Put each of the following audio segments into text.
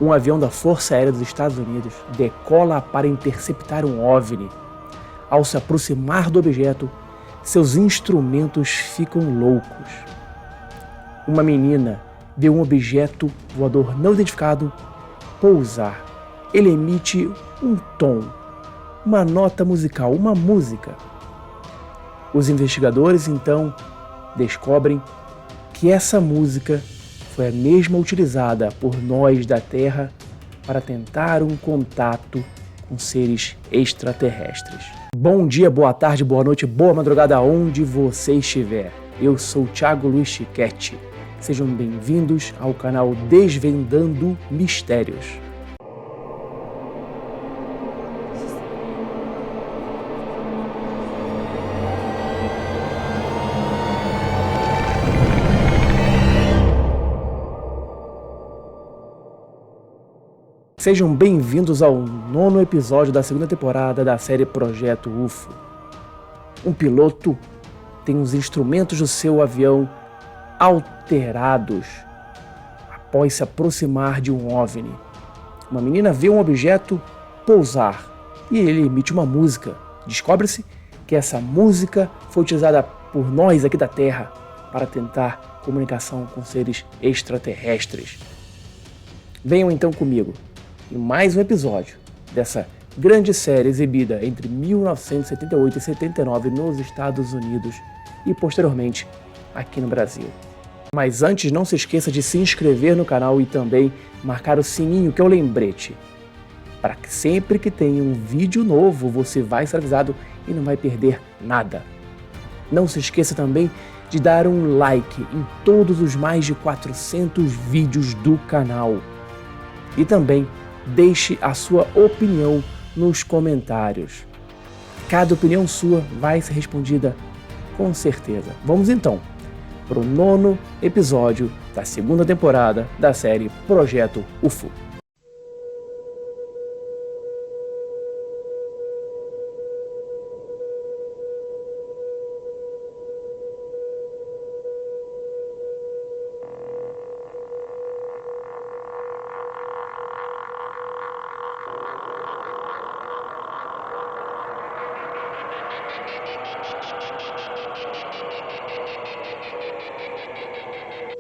Um avião da Força Aérea dos Estados Unidos decola para interceptar um OVNI. Ao se aproximar do objeto, seus instrumentos ficam loucos. Uma menina vê um objeto voador não identificado pousar. Ele emite um tom, uma nota musical, uma música. Os investigadores então descobrem que essa música foi a mesma utilizada por nós da Terra para tentar um contato com seres extraterrestres. Bom dia, boa tarde, boa noite, boa madrugada, onde você estiver. Eu sou Thiago Luiz Chiquete. Sejam bem-vindos ao canal Desvendando Mistérios. Sejam bem-vindos ao 9º episódio da segunda temporada da série Projeto U.F.O. Um piloto tem os instrumentos do seu avião alterados após se aproximar de um OVNI. Uma menina vê um objeto pousar e ele emite uma música. Descobre-se que essa música foi utilizada por nós aqui da Terra para tentar comunicação com seres extraterrestres. Venham então comigo em mais um episódio dessa grande série exibida entre 1978 e 79 nos Estados Unidos e posteriormente aqui no Brasil. Mas antes, não se esqueça de se inscrever no canal e também marcar o sininho, que é o lembrete, para que sempre que tem um vídeo novo você vai ser avisado e não vai perder nada. Não se esqueça também de dar um like em todos os mais de 400 vídeos do canal. E também deixe a sua opinião nos comentários. Cada opinião sua vai ser respondida com certeza. Vamos então para o 9º episódio da segunda temporada da série Projeto U.F.O.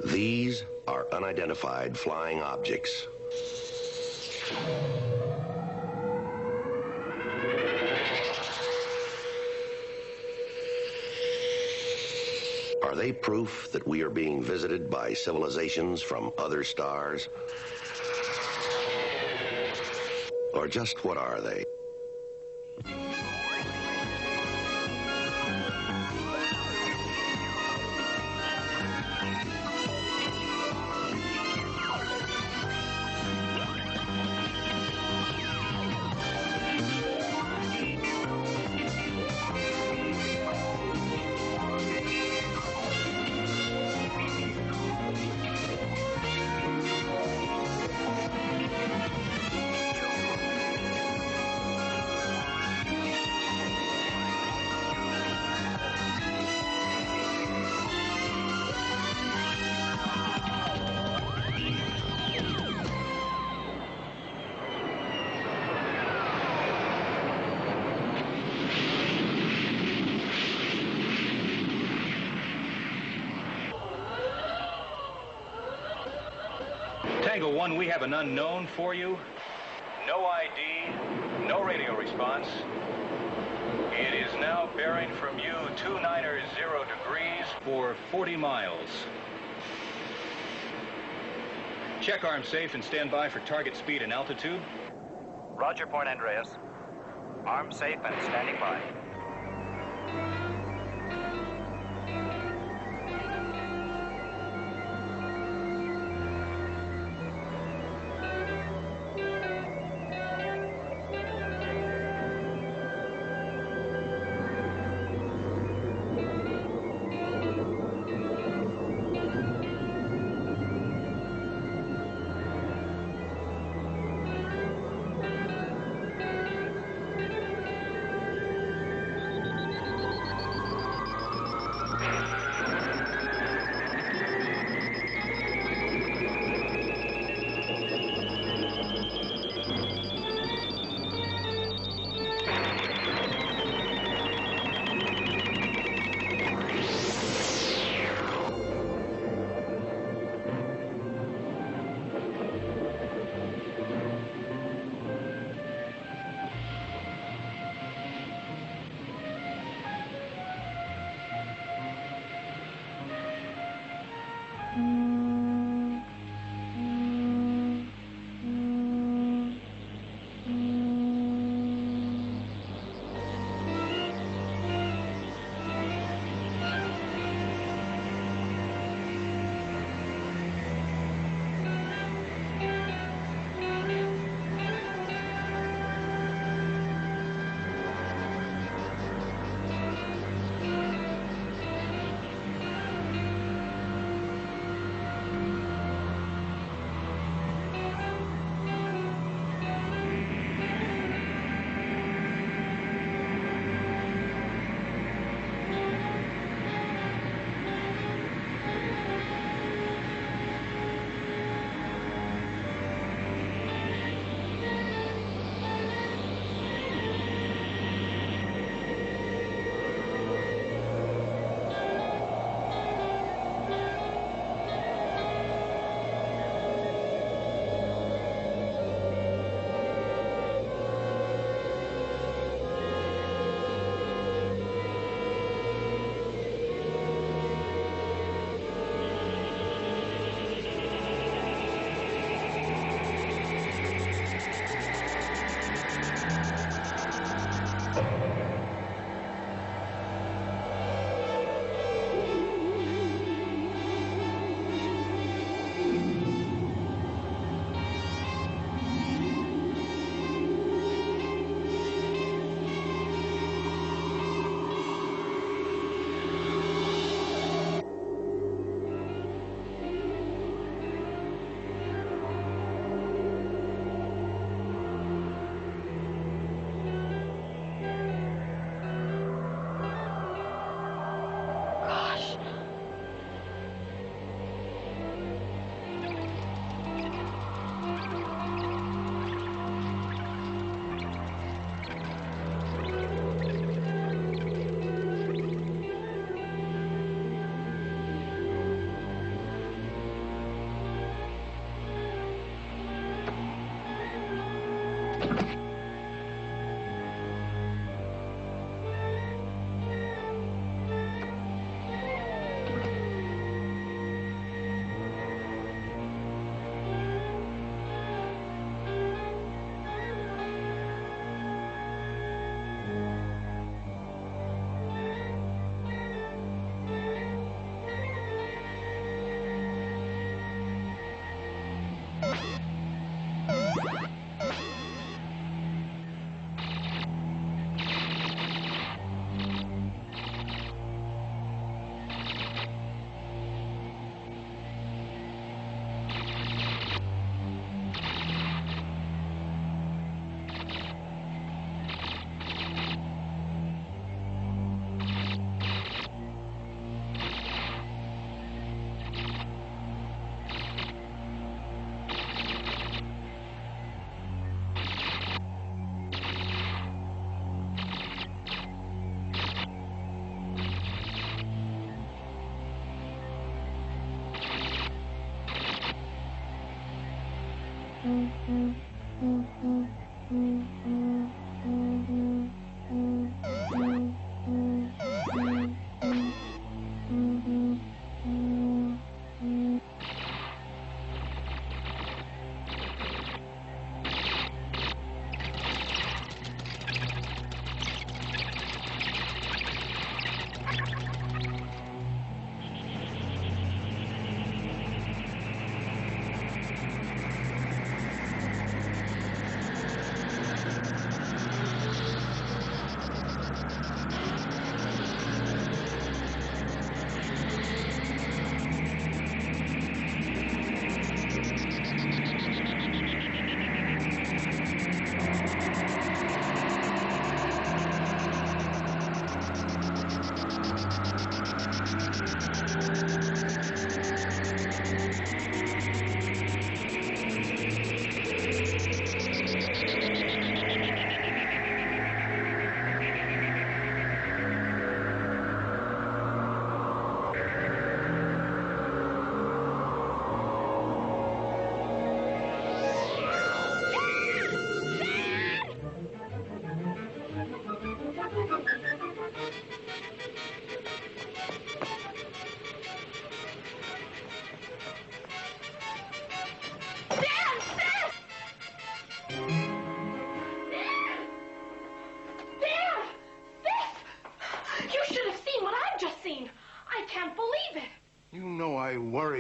These are unidentified flying objects. Are they proof that we are being visited by civilizations from other stars? Or just what are they? Tango 1, we have an unknown for you. No ID, no radio response. It is now bearing from you 290 degrees for 40 miles. Check arm safe and stand by for target speed and altitude. Roger, Point Andreas. Arm safe and standing by.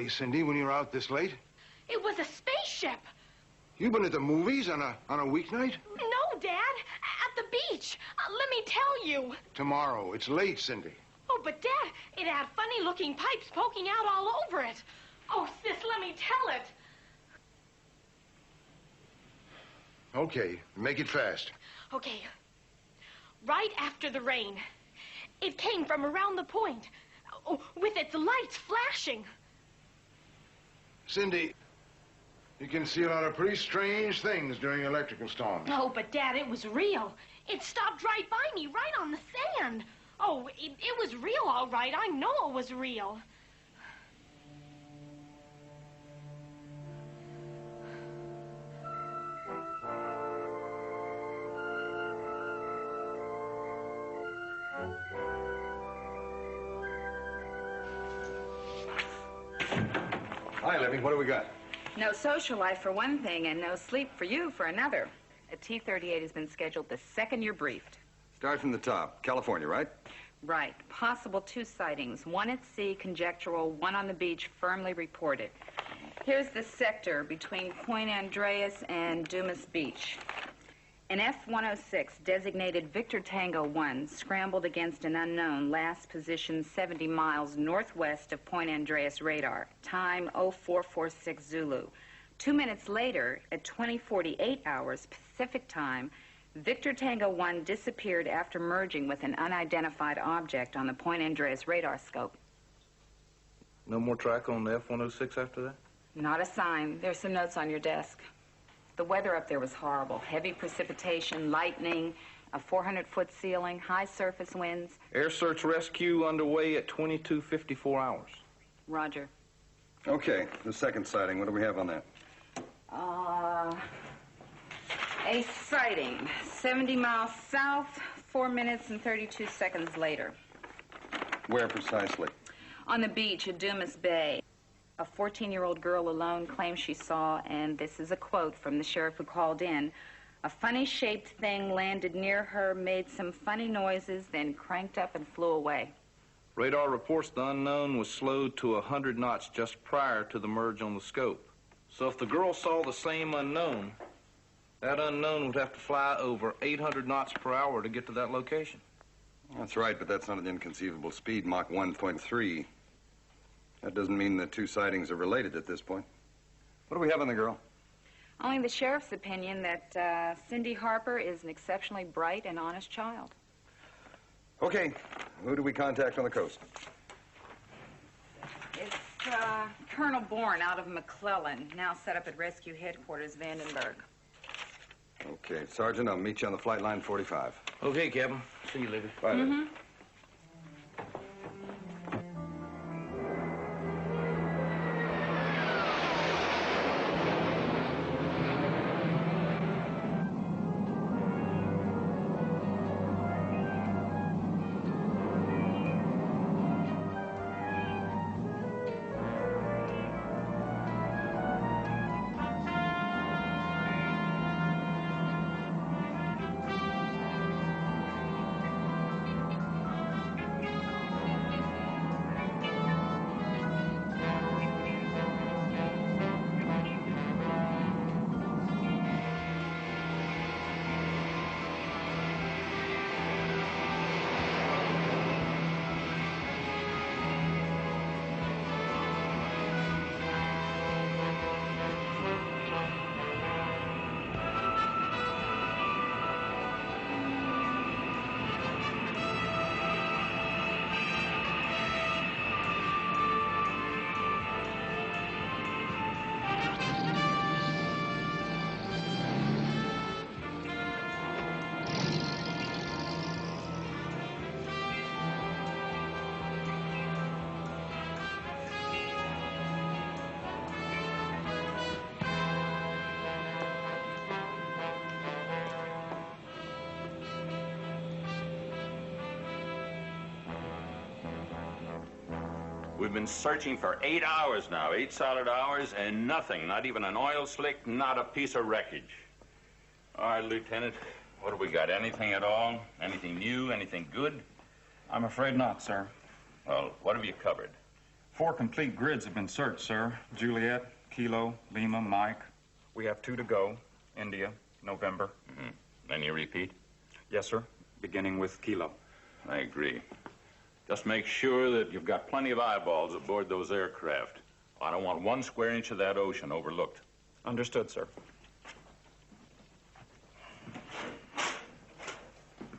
Cindy, when you're out this late? It was a spaceship. You've been at the movies on a weeknight? No, Dad. At the beach. Let me tell you. Tomorrow. It's late, Cindy. Oh, but Dad, it had funny-looking pipes poking out all over it. Oh, Sis, let me tell it. Okay, make it fast. Okay. Right after the rain. It came from around the point, with its lights flashing. Cindy, you can see a lot of pretty strange things during electrical storms. Oh, but Dad, it was real. It stopped right by me, right on the sand. Oh, it was real, all right. I know it was real. Hi, Libby. What do we got? No social life for one thing, and no sleep for you for another. A T-38 has been scheduled the second you're briefed. Start from the top. California, right? Right. Possible 2 sightings. 1 at sea, conjectural. 1 on the beach, firmly reported. Here's the sector between Point Andreas and Dumas Beach. An F-106 designated Victor Tango 1 scrambled against an unknown, last position 70 miles northwest of Point Andreas radar. Time 0446 Zulu. 2 minutes later, at 20:48 hours Pacific time, Victor Tango 1 disappeared after merging with an unidentified object on the Point Andreas radar scope. No more track on the F-106 after that? Not a sign. There's some notes on your desk. The weather up there was horrible. Heavy precipitation, lightning, a 400-foot ceiling, high surface winds. Air search rescue underway at 22:54 hours. Roger. Okay, the second sighting. What do we have on that? A sighting, 70 miles south, 4 minutes and 32 seconds later. Where precisely? On the beach at Dumas Bay. A 14-year-old girl alone claims she saw, and this is a quote from the sheriff who called in, "A funny-shaped thing landed near her, made some funny noises, then cranked up and flew away." Radar reports the unknown was slowed to 100 knots just prior to the merge on the scope. So if the girl saw the same unknown, that unknown would have to fly over 800 knots per hour to get to that location. That's right, but that's not an inconceivable speed, Mach 1.3. That doesn't mean the 2 sightings are related at this point. What do we have on the girl? Only the sheriff's opinion that Cindy Harper is an exceptionally bright and honest child. Okay, who do we contact on the coast? It's Colonel Bourne out of McClellan, now set up at Rescue Headquarters, Vandenberg. Okay, Sergeant, I'll meet you on the flight line 45. Okay, Captain. See you later. Bye, Libby. We've been searching for 8 hours now, 8 solid hours, and nothing, not even an oil slick, not a piece of wreckage. All right, Lieutenant, what have we got? Anything at all? Anything new? Anything good? I'm afraid not, sir. Well, what have you covered? 4 complete grids have been searched, sir. Juliet, Kilo, Lima, Mike. We have 2 to go. India, November. Any repeat? Yes, sir. Beginning with Kilo. I agree. Just make sure that you've got plenty of eyeballs aboard those aircraft. I don't want 1 square inch of that ocean overlooked. Understood, sir.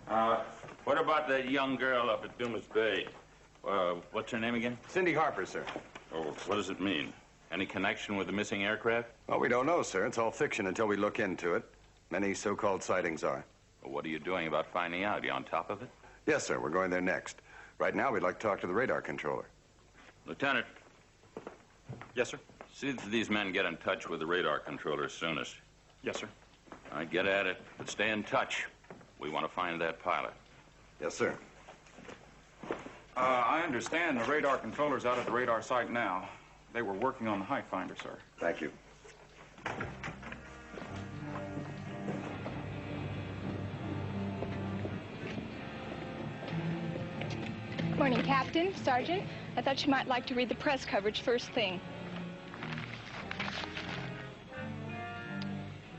What about that young girl up at Dumas Bay? What's her name again? Cindy Harper, sir. Oh, what does it mean? Any connection with the missing aircraft? Well, we don't know, sir. It's all fiction until we look into it. Many so-called sightings are. Well, what are you doing about finding out? Are you on top of it? Yes, sir. We're going there next. Right now, we'd like to talk to the radar controller. Lieutenant. Yes, sir. See that these men get in touch with the radar controller soonest. Yes, sir. All right, get at it, but stay in touch. We want to find that pilot. Yes, sir. I understand the radar controller's out at the radar site now. They were working on the height finder, sir. Thank you. Morning, Captain, Sergeant. I thought you might like to read the press coverage first thing.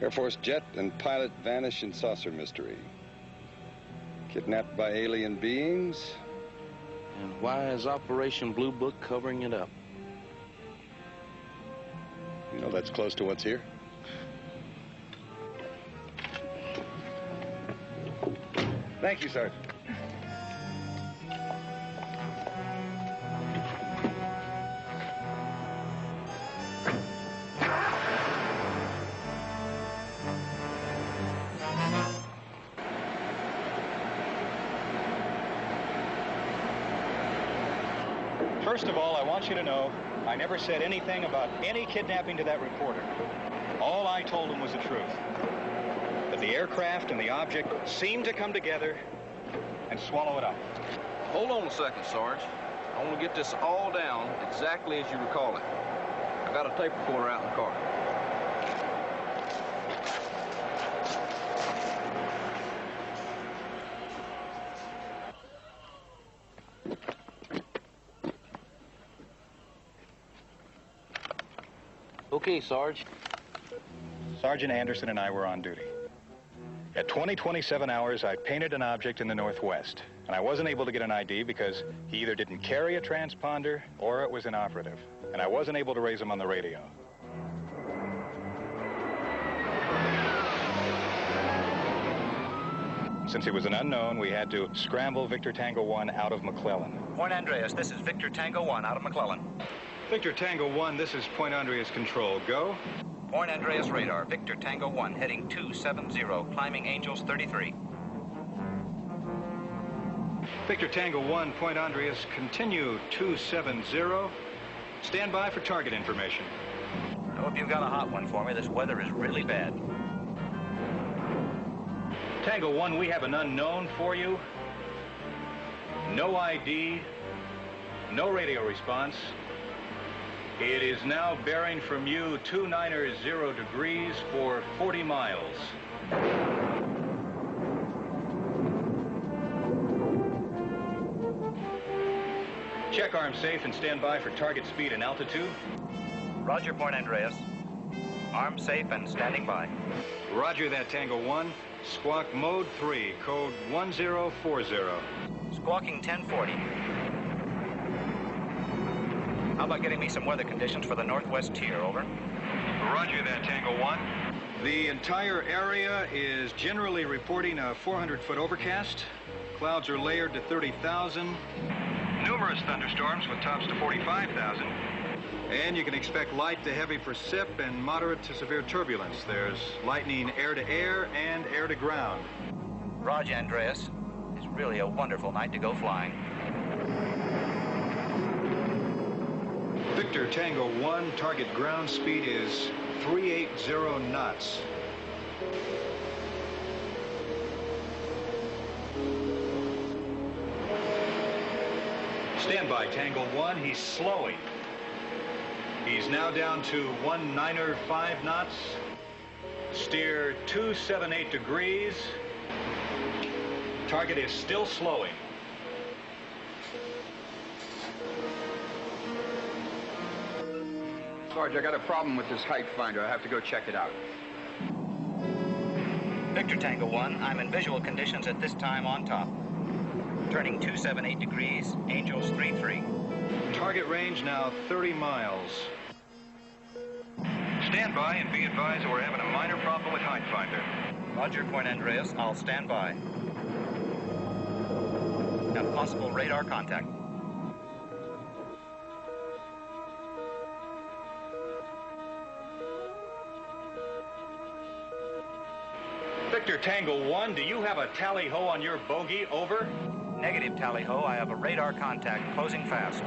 Air Force jet and pilot vanish in saucer mystery. Kidnapped by alien beings. And why is Operation Blue Book covering it up? You know, that's close to what's here. Thank you, Sergeant. First of all, I want you to know I never said anything about any kidnapping to that reporter. All I told him was the truth. That the aircraft and the object seemed to come together and swallow it up. Hold on a second, Sarge. I want to get this all down exactly as you recall it. I got a tape recorder out in the car. Okay, Sarge. Sergeant Anderson and I were on duty. At 20:27 hours, I painted an object in the northwest, and I wasn't able to get an ID because he either didn't carry a transponder or it was inoperative, and I wasn't able to raise him on the radio. Since he was an unknown, we had to scramble Victor Tango 1 out of McClellan. Point Andreas, this is Victor Tango 1 out of McClellan. Victor Tango 1, this is Point Andreas Control. Go. Point Andreas radar, Victor Tango 1, heading 270, climbing Angels 33. Victor Tango 1, Point Andreas, continue 270. Stand by for target information. I hope you've got a hot one for me. This weather is really bad. Tango 1, we have an unknown for you. No ID, no radio response. It is now bearing from you 290 degrees for 40 miles. Check arm safe and stand by for target speed and altitude. Roger, Point Andreas. Arm safe and standing by. Roger that, Tango 1. Squawk mode 3, code 1040. Squawking 1040. How about getting me some weather conditions for the northwest tier, over? Roger that, Tango 1. The entire area is generally reporting a 400-foot overcast. Clouds are layered to 30,000. Numerous thunderstorms with tops to 45,000. And you can expect light to heavy precip and moderate to severe turbulence. There's lightning air-to-air and air-to-ground. Roger, Andreas. It's really a wonderful night to go flying. Victor Tango 1, target ground speed is 380 knots. Stand by, Tango 1. He's slowing. He's now down to 195 knots. Steer 278 degrees. Target is still slowing. Sarge, I got a problem with this height finder. I have to go check it out. Victor Tango 1, I'm in visual conditions at this time on top. Turning 278 degrees, Angels 33. Target range now 30 miles. Stand by and be advised that we're having a minor problem with height finder. Roger, Point Andreas. I'll stand by. Got possible radar contact. Victor Tango 1, do you have a tally-ho on your bogey? Over. Negative, tally-ho. I have a radar contact closing fast.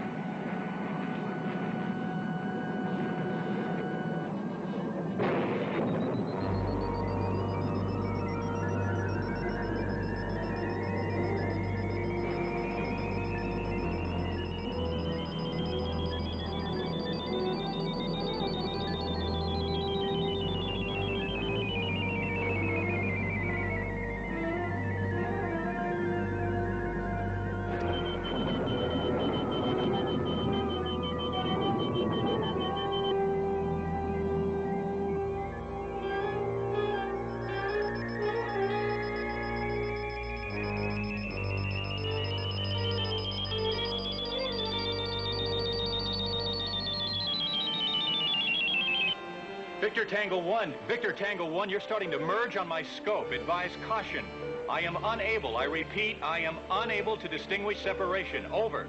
Victor Tango 1, you're starting to merge on my scope. Advise caution. I am unable, I repeat, I am unable to distinguish separation. Over.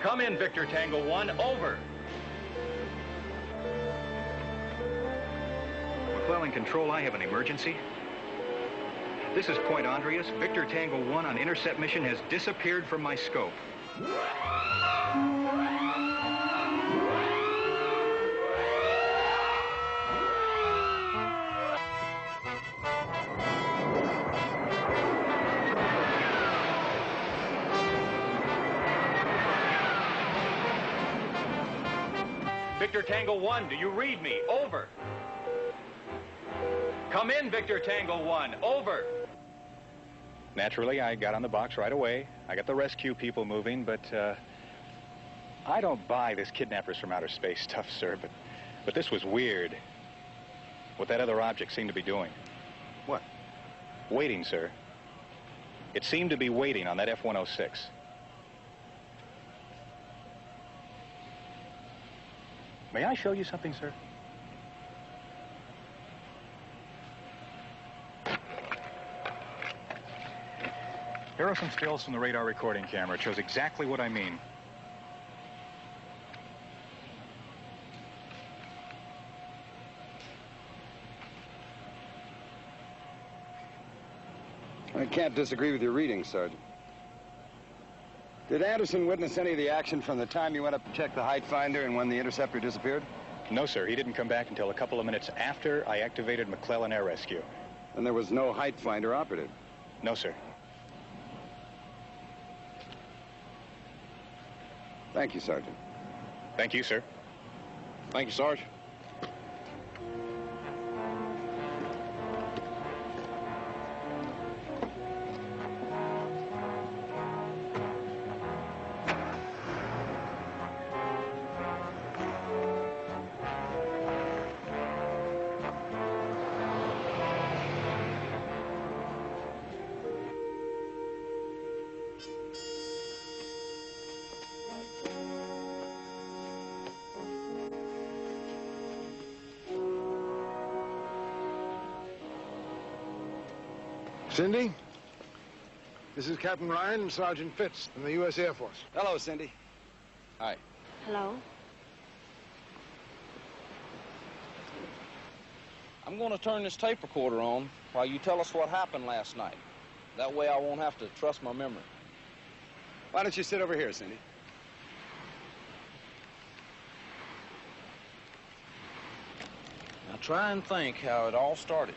Come in, Victor Tango 1. Over. McClellan Control, I have an emergency. This is Point Andreas. Victor Tango 1 on intercept mission has disappeared from my scope. Victor Tango 1, do you read me? Over. Come in, Victor Tango 1. Over. Naturally, I got on the box right away. I got the rescue people moving, but I don't buy this kidnappers from outer space stuff, sir, but this was weird. What that other object seemed to be doing. What? Waiting, sir. It seemed to be waiting on that F-106. May I show you something, sir? Here are some stills from the radar recording camera. It shows exactly what I mean. I can't disagree with your reading, Sergeant. Did Anderson witness any of the action from the time you went up to check the height finder and when the interceptor disappeared? No, sir. He didn't come back until a couple of minutes after I activated McClellan Air Rescue. And there was no height finder operative? No, sir. Thank you, Sergeant. Thank you, sir. Thank you, Sarge. Cindy, this is Captain Ryan and Sergeant Fitz from the U.S. Air Force. Hello, Cindy. Hi. Hello. I'm going to turn this tape recorder on while you tell us what happened last night. That way I won't have to trust my memory. Why don't you sit over here, Cindy? Now try and think how it all started.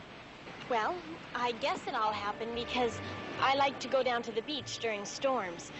Well, I guess it all happened because I like to go down to the beach during storms.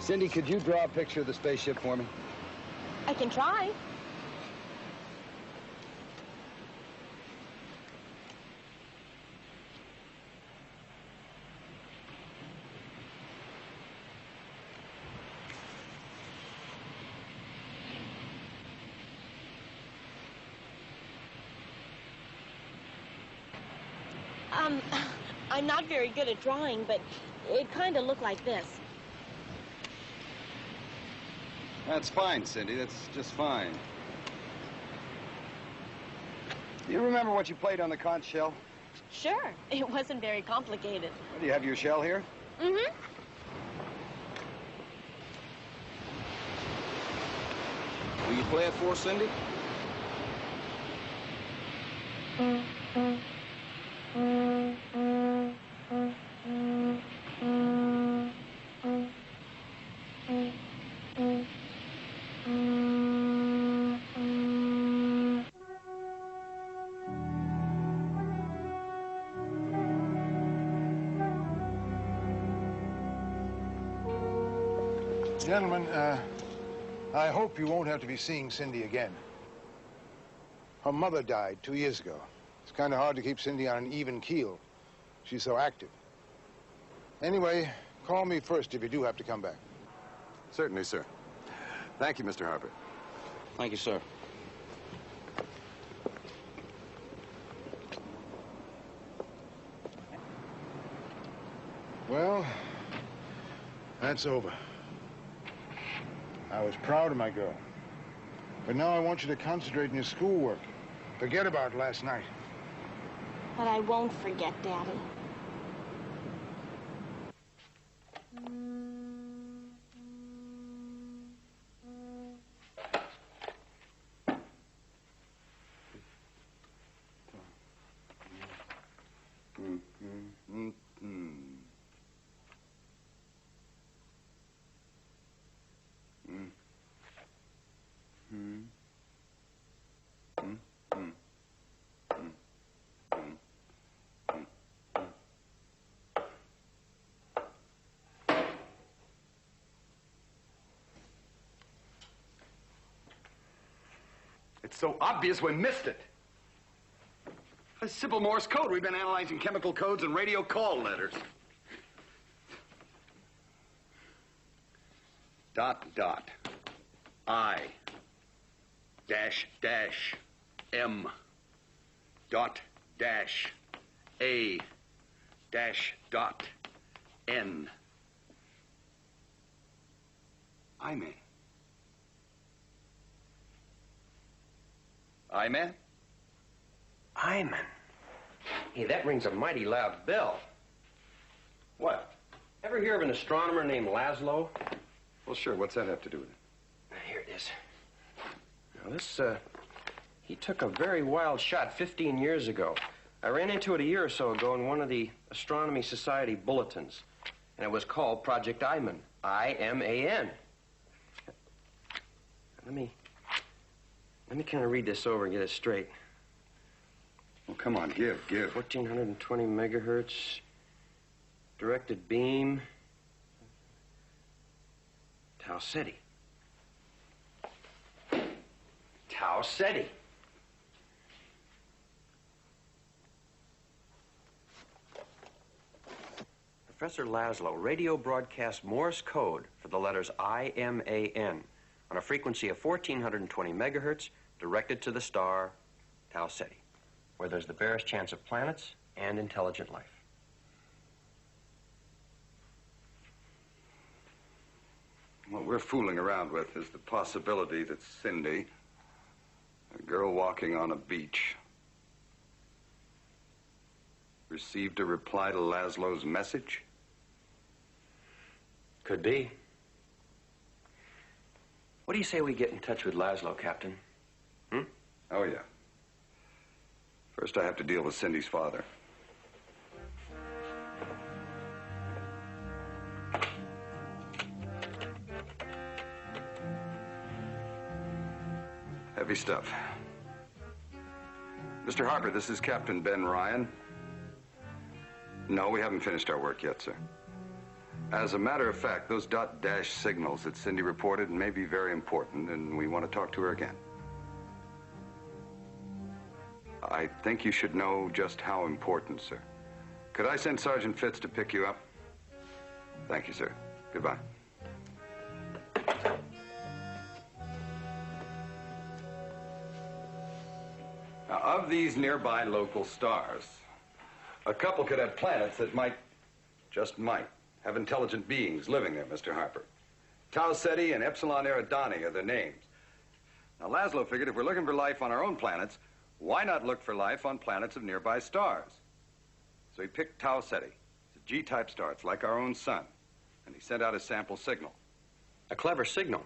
Cindy, could you draw a picture of the spaceship for me? I can try. I'm not very good at drawing, but it kind of looked like this. That's fine, Cindy. That's just fine. Do you remember what you played on the conch shell? Sure. It wasn't very complicated. Well, do you have your shell here? Mm-hmm. Will you play it for us, Cindy? Gentlemen, I hope you won't have to be seeing Cindy again. Her mother died 2 years ago. It's kind of hard to keep Cindy on an even keel. She's so active. Anyway, call me first if you do have to come back. Certainly, sir. Thank you, Mr. Harper. Thank you, sir. Well, that's over. I was proud of my girl. But now I want you to concentrate on your schoolwork. Forget about last night. But I won't forget, Daddy. It's so obvious we missed it. A simple Morse code. We've been analyzing chemical codes and radio call letters. Dot, dot. I. Dash, dash. M. Dot, dash. A. Dash, dot. N. I-man. I-man? Hyman. Hey, that rings a mighty loud bell. What? Ever hear of an astronomer named Laszlo? Well, sure. What's that have to do with it? Here it is. Now, this, he took a very wild shot 15 years ago. I ran into it a year or so ago in one of the Astronomy Society bulletins. And it was called Project Iman. I-M-A-N. Let me kind of read this over and get it straight. Well, come on, give. 1420 megahertz, directed beam, Tau Ceti. Tau Ceti. Professor Laszlo radio broadcast Morse code for the letters I-M-A-N on a frequency of 1420 megahertz directed to the star Tau Ceti, where there's the barest chance of planets and intelligent life. What we're fooling around with is the possibility that Cindy, a girl walking on a beach, received a reply to Laszlo's message? Could be. What do you say we get in touch with Laszlo, Captain? Oh, yeah. First, I have to deal with Cindy's father. Heavy stuff. Mr. Harper, this is Captain Ben Ryan. No, we haven't finished our work yet, sir. As a matter of fact, those dot-dash signals that Cindy reported may be very important, and we want to talk to her again. I think you should know just how important, sir. Could I send Sergeant Fitz to pick you up? Thank you, sir. Goodbye. Now, of these nearby local stars, a couple could have planets that might, just might, have intelligent beings living there, Mr. Harper. Tau Ceti and Epsilon Eridani are their names. Now, Laszlo figured if we're looking for life on our own planets, why not look for life on planets of nearby stars? So he picked Tau Ceti. It's a G-type star. It's like our own sun. And he sent out a sample signal. A clever signal.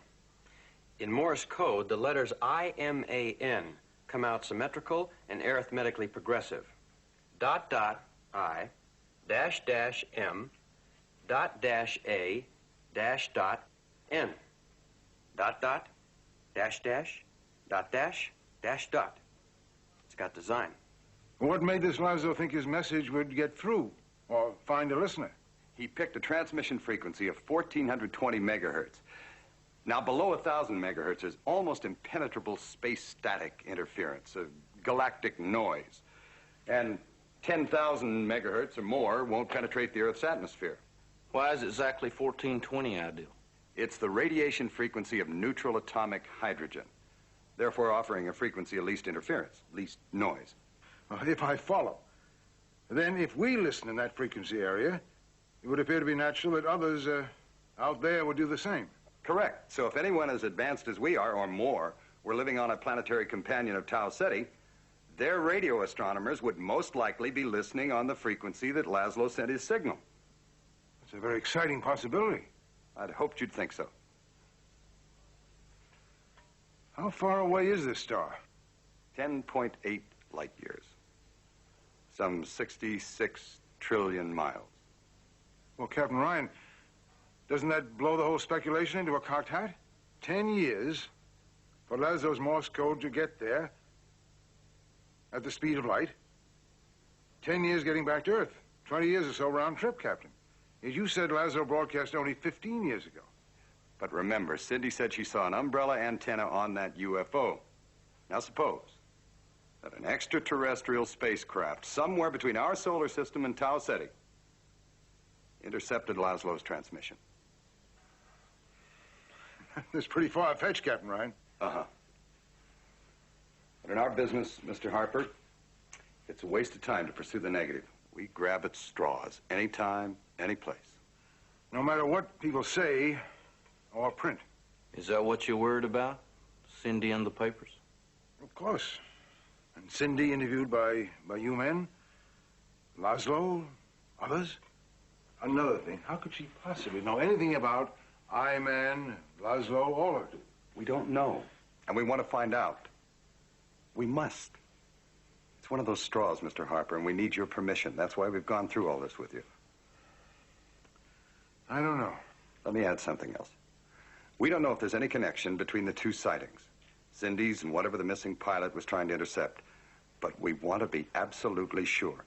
In Morse code, the letters I-M-A-N come out symmetrical and arithmetically progressive. Dot, dot, I, dash, dash, M, dot, dash, A, dash, dot, N. Dot, dot, dash, dash, dot, dash, dash, dot. It's got design. What made this Laszlo think his message would get through or find a listener? He picked a transmission frequency of 1420 megahertz. Now, below 1,000 megahertz is almost impenetrable space static interference, a galactic noise. And 10,000 megahertz or more won't penetrate the Earth's atmosphere. Why is exactly 1420 ideal? It's the radiation frequency of neutral atomic hydrogen, therefore offering a frequency of least interference, least noise. Well, if I follow, then if we listen in that frequency area, it would appear to be natural that others out there would do the same. Correct. So if anyone as advanced as we are, or more, were living on a planetary companion of Tau Ceti, their radio astronomers would most likely be listening on the frequency that Laszlo sent his signal. It's a very exciting possibility. I'd hoped you'd think so. How far away is this star? 10.8 light years. Some 66 trillion miles. Well, Captain Ryan, doesn't that blow the whole speculation into a cocked hat? 10 years for Laszlo's Morse code to get there at the speed of light. 10 years getting back to Earth. 20 years or so round trip, Captain. As you said, Laszlo broadcast only 15 years ago. But remember, Cindy said she saw an umbrella antenna on that UFO. Now suppose that an extraterrestrial spacecraft somewhere between our solar system and Tau Ceti intercepted Laszlo's transmission. That's pretty far-fetched, Captain Ryan. Uh-huh. But in our business, Mr. Harper, it's a waste of time to pursue the negative. We grab at straws, anytime, any place. No matter what people say or print. Is that what you're worried about? Cindy and the papers? Of course. And Cindy interviewed by you men, Laszlo, others. Another thing, how could she possibly know anything about I-Man, Laszlo, all of it? We don't know, and we want to find out. We must. It's one of those straws, Mr. Harper, and we need your permission. That's why we've gone through all this with you. I don't know. Let me add something else. We don't know if there's any connection between the two sightings, Cindy's and whatever the missing pilot was trying to intercept, but we want to be absolutely sure.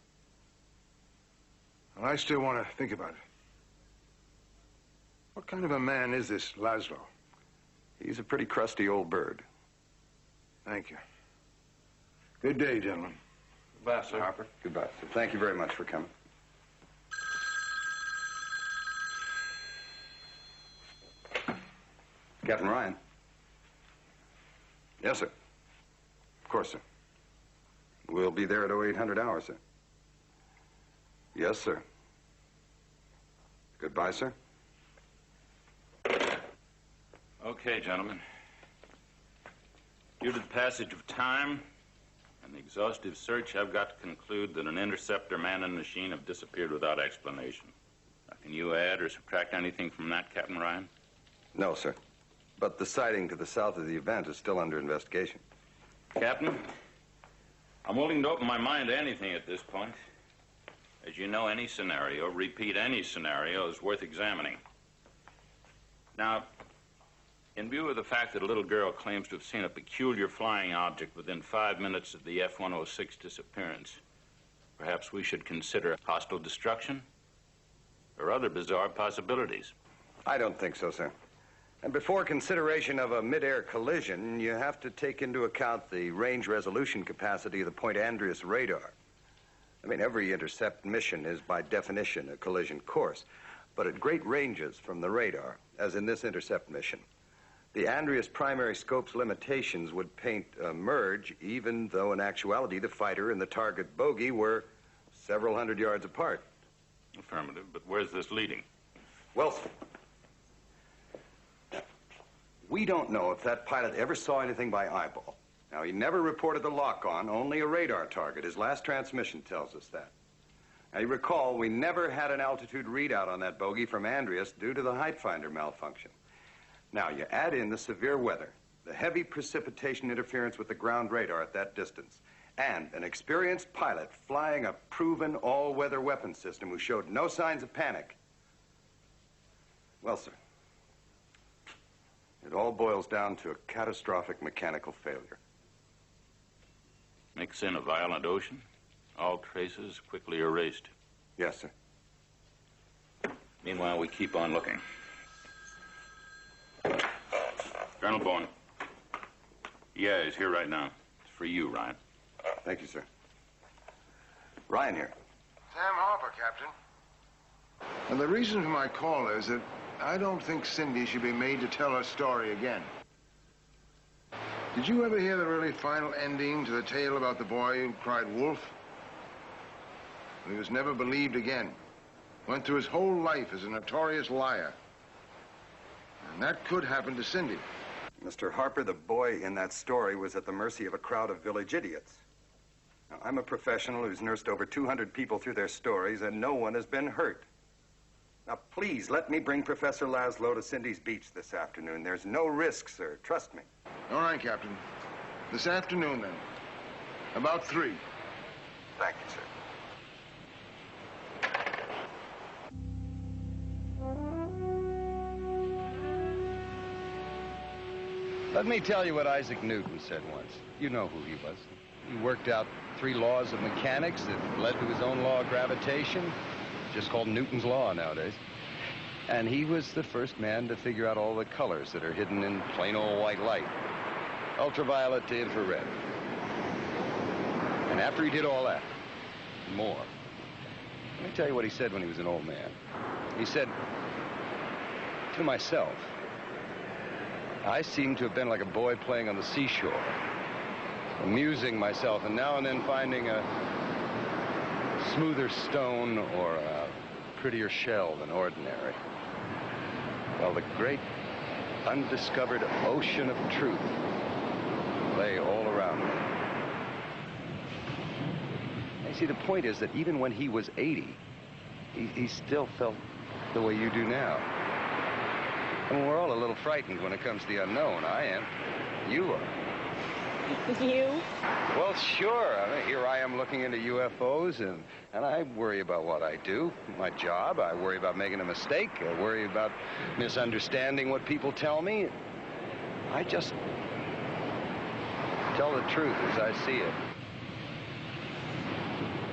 And I still want to think about it. What kind of a man is this Laszlo? He's a pretty crusty old bird. Thank you. Good day, gentlemen. Goodbye, sir. Harper. Goodbye, sir. Thank you very much for coming. Captain Ryan. Yes, sir. Of course, sir. We'll be there at 0800 hours, sir. Yes, sir. Goodbye, sir. Okay, gentlemen. Due to the passage of time and the exhaustive search, I've got to conclude that an interceptor man and machine have disappeared without explanation. Now, can you add or subtract anything from that, Captain Ryan? No, sir. But the sighting to the south of the event is still under investigation. Captain, I'm willing to open my mind to anything at this point. As you know, any scenario, repeat any scenario, is worth examining. Now, in view of the fact that a little girl claims to have seen a peculiar flying object within 5 minutes of the F-106 disappearance, perhaps we should consider hostile destruction or other bizarre possibilities. I don't think so, sir. And before consideration of a mid-air collision, you have to take into account the range resolution capacity of the Point Andreas radar. I mean, every intercept mission is by definition a collision course, but at great ranges from the radar, as in this intercept mission, the Andreas primary scope's limitations would paint a merge, even though in actuality the fighter and the target bogey were several hundred yards apart. Affirmative, but where's this leading? Well, we don't know if that pilot ever saw anything by eyeball. Now, he never reported the lock-on, only a radar target. His last transmission tells us that. Now, you recall, we never had an altitude readout on that bogey from Andreas due to the height finder malfunction. Now, you add in the severe weather, the heavy precipitation interference with the ground radar at that distance, and an experienced pilot flying a proven all-weather weapon system who showed no signs of panic. Well, sir, it all boils down to a catastrophic mechanical failure. Mix in a violent ocean, all traces quickly erased. Yes, sir. Meanwhile, we keep on looking. Colonel Bowen. Yeah, he's here right now. It's for you, Ryan. Thank you, sir. Ryan here. Sam Harper, Captain. And the reason for my call is that I don't think Cindy should be made to tell her story again. Did you ever hear the really final ending to the tale about the boy who cried wolf? He was never believed again. Went through his whole life as a notorious liar. And that could happen to Cindy. Mr. Harper, the boy in that story was at the mercy of a crowd of village idiots. Now, I'm a professional who's nursed over 200 people through their stories, and no one has been hurt. Now, please, let me bring Professor Laszlo to Cindy's beach this afternoon. There's no risk, sir. Trust me. All right, Captain. This afternoon, then. About 3. Thank you, sir. Let me tell you what Isaac Newton said once. You know who he was. He worked out 3 laws of mechanics that led to his own law of gravitation. Just called Newton's law nowadays. And he was the first man to figure out all the colors that are hidden in plain old white light. Ultraviolet to infrared. And after he did all that, more. Let me tell you what he said when he was an old man. He said, to myself, I seem to have been like a boy playing on the seashore, amusing myself and now and then finding a smoother stone or a prettier shell than ordinary. While the great undiscovered ocean of truth lay all around me. You see, the point is that even when he was 80, he still felt the way you do now. I mean, we're all a little frightened when it comes to the unknown. I am. You are. You? Well, sure. I mean, here I am looking into UFOs, and I worry about what I do, my job. I worry about making a mistake. I worry about misunderstanding what people tell me. I just tell the truth as I see it.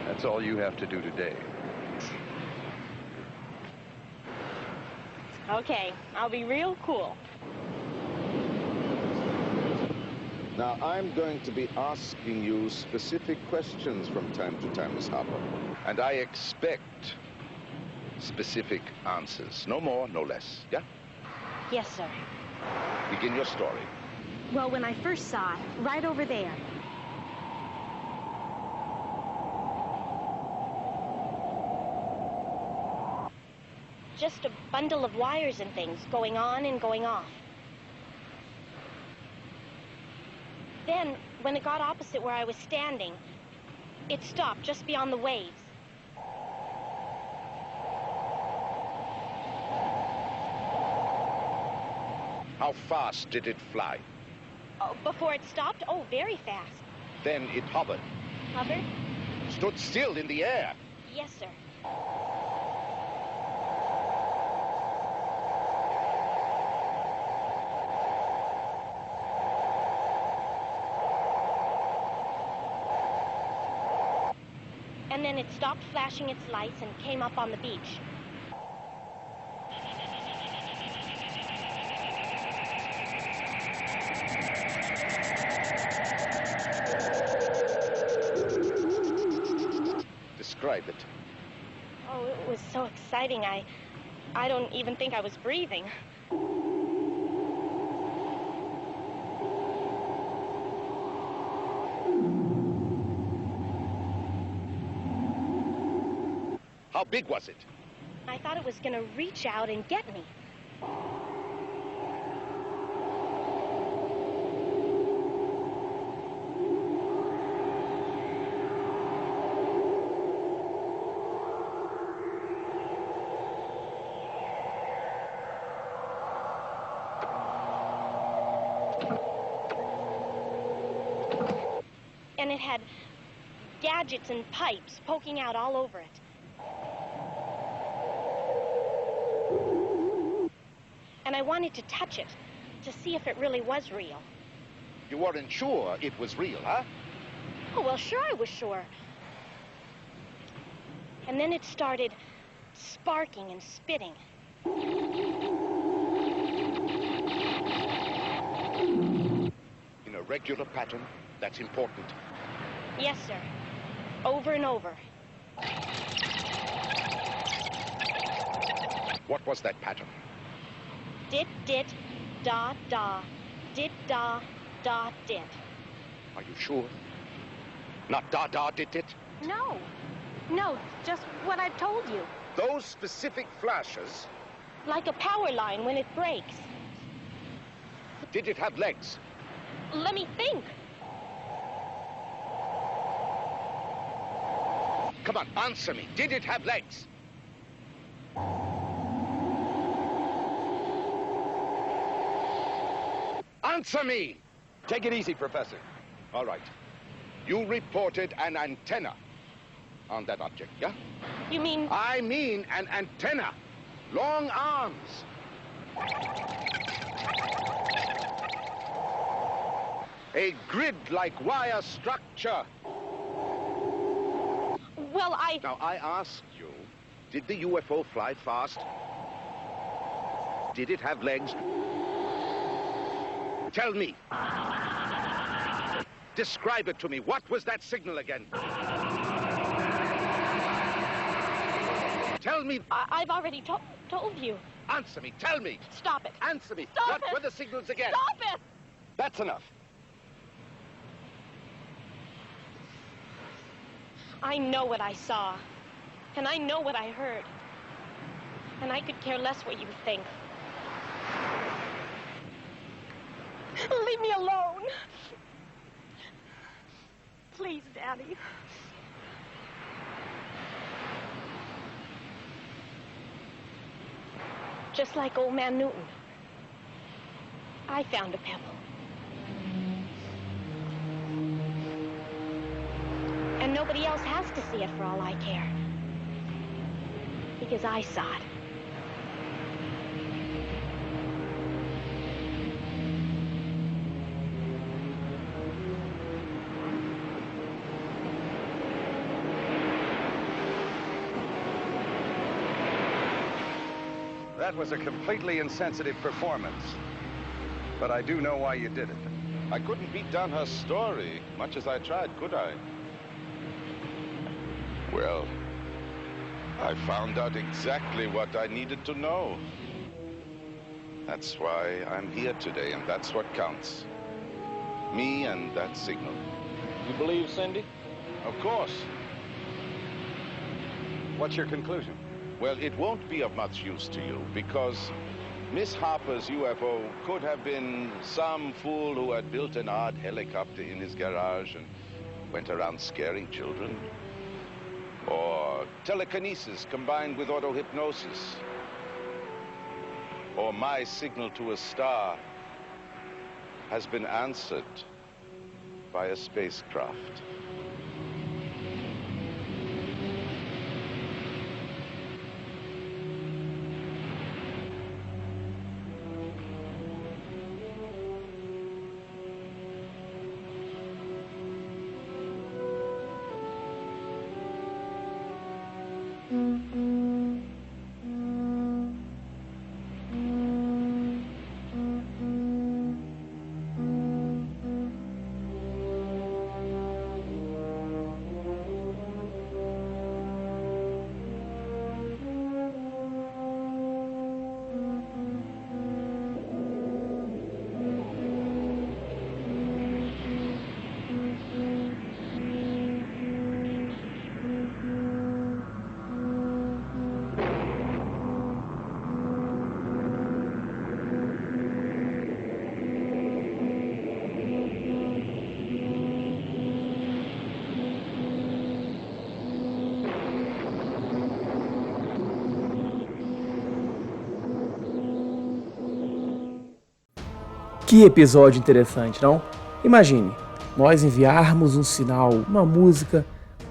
That's all you have to do today. Okay, I'll be real cool. Now, I'm going to be asking you specific questions from time to time, Miss Harper. And I expect specific answers. No more, no less, yeah? Yes, sir. Begin your story. Well, when I first saw it, right over there. Just a bundle of wires and things going on and going off. Then, when it got opposite where I was standing, it stopped just beyond the waves. How fast did it fly? Oh, before it stopped? Oh, very fast. Then it hovered. Hovered? Stood still in the air. Yes, sir. And then it stopped flashing its lights and came up on the beach. Describe it. Oh, it was so exciting. I don't even think I was breathing. How big was it? I thought it was going to reach out and get me. And it had gadgets and pipes poking out all over it. And I wanted to touch it, to see if it really was real. You weren't sure it was real, huh? Oh, well, sure I was sure. And then it started sparking and spitting. a regular pattern? That's important. Yes, sir. Over and over. What was that pattern? Dit, dit, da, da. Dit, da, da, dit. Are you sure? Not da, da, dit, dit? No. No, just what I've told you. Those specific flashes... Like a power line when it breaks. Did it have legs? Let me think. Come on, answer me. Did it have legs? Answer me! Take it easy, Professor. All right. You reported an antenna on that object, yeah? You mean... I mean an antenna. Long arms. A grid-like wire structure. Well, Now, I asked you, did the UFO fly fast? Did it have legs? Tell me. Describe it to me. What was that signal again? Tell me. I've already told you. Answer me. Tell me. Stop it. Answer me. Stop what it. were the signals again? Stop it. That's enough. I know what I saw. And I know what I heard. And I could care less what you think. Leave me alone. Please, Daddy. Just like old man Newton. I found a pebble. And nobody else has to see it for all I care. Because I saw it. That was a completely insensitive performance. But I do know why you did it. I couldn't beat down her story, much as I tried, could I? Well, I found out exactly what I needed to know. That's why I'm here today, and that's what counts. Me and that signal. You believe Cindy? Of course. What's your conclusion? Well, it won't be of much use to you, because Miss Harper's UFO could have been some fool who had built an odd helicopter in his garage and went around scaring children. Or telekinesis combined with auto-hypnosis. Or my signal to a star has been answered by a spacecraft. Que episódio interessante, não? Imagine, nós enviarmos um sinal, uma música,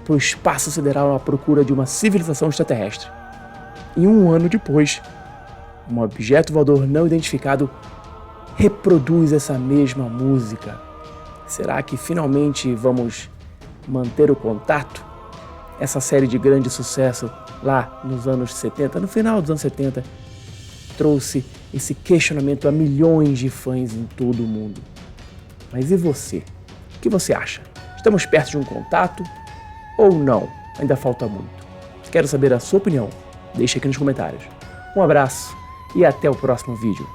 para o espaço sideral à procura de uma civilização extraterrestre. E um ano depois, um objeto voador não identificado reproduz essa mesma música. Será que finalmente vamos manter o contato? Essa série de grande sucesso lá nos anos 70, no final dos anos 70, trouxe esse questionamento a milhões de fãs em todo o mundo. Mas e você? O que você acha? Estamos perto de um contato? Ou não? Ainda falta muito. Quero saber a sua opinião. Deixe aqui nos comentários. Um abraço e até o próximo vídeo.